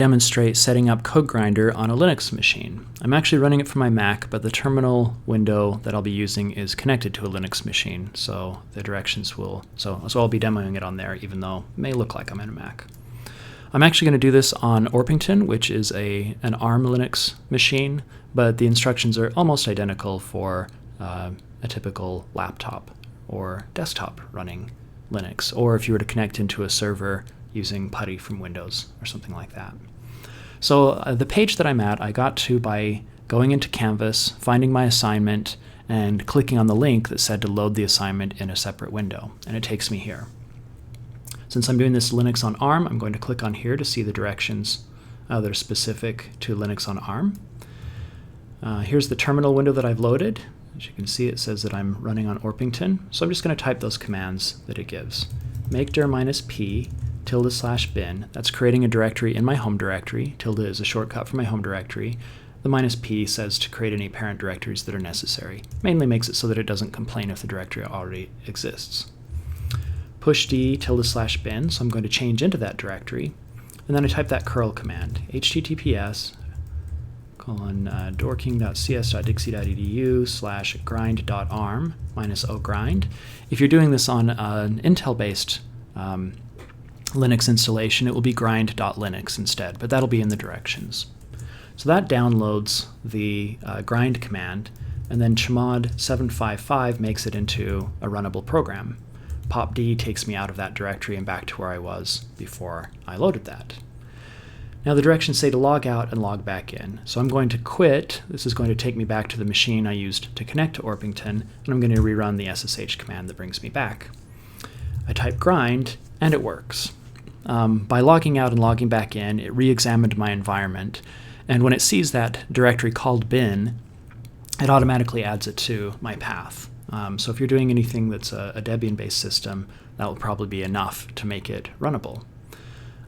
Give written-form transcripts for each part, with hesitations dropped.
Demonstrate setting up CodeGrinder on a Linux machine. I'm actually running it from my Mac, but the terminal window that I'll be using is connected to a Linux machine, so the directions will, so I'll be demoing it on there, even though it may look like I'm in a Mac. I'm actually going to do this on Orpington, which is an ARM Linux machine, but the instructions are almost identical for a typical laptop or desktop running Linux, or if you were to connect into a server using PuTTY from Windows or something like that. So the page that I'm at, I got to by going into Canvas, finding my assignment, and clicking on the link that said to load the assignment in a separate window, and it takes me here. Since I'm doing this Linux on ARM, I'm going to click on here to see the directions that are specific to Linux on ARM. Here's the terminal window that I've loaded. As you can see, it says that I'm running on Orpington, so I'm just going to type those commands that it gives. Make dir -p ~bin, that's creating a directory in my home directory. Tilde is a shortcut for my home directory. The -p says to create any parent directories that are necessary. Mainly makes it so that it doesn't complain if the directory already exists. Push d ~bin, so I'm going to change into that directory. And then I type that curl command, https dorking.cs.dixie.edu/grind.arm -ogrind. If you're doing this on an Intel-based Linux installation, it will be grind.linux instead, but that'll be in the directions. So that downloads the grind command, and then chmod 755 makes it into a runnable program. popd takes me out of that directory and back to where I was before I loaded that. Now the directions say to log out and log back in, so I'm going to quit. This is going to take me back to the machine I used to connect to Orpington, and I'm going to rerun the SSH command that brings me back. I type grind, and it works. By logging out and logging back in, it re-examined my environment, and when it sees that directory called bin, it automatically adds it to my path. So if you're doing anything that's a Debian-based system, that will probably be enough to make it runnable.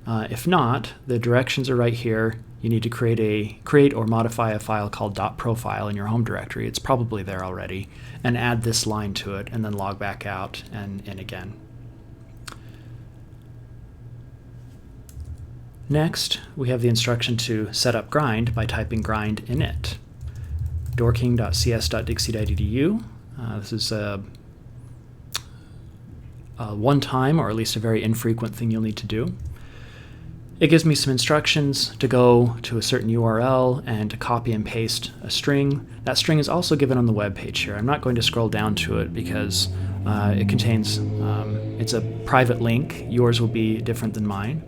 If not, the directions are right here. You need to create or modify a file called .profile in your home directory. It's probably there already, and add this line to it, and then log back out and in again. Next, we have the instruction to set up grind by typing grind init. dorking.cs.dixie.edu. This is a one-time, or at least a very infrequent thing you'll need to do. It gives me some instructions to go to a certain URL and to copy and paste a string. That string is also given on the web page here. I'm not going to scroll down to it because it contains, it's a private link. Yours will be different than mine.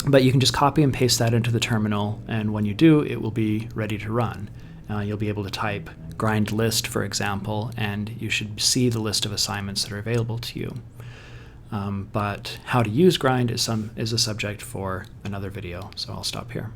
But you can just copy and paste that into the terminal, and when you do, it will be ready to run. You'll be able to type grind list, for example, and you should see the list of assignments that are available to you. But how to use grind is a subject for another video, so I'll stop here.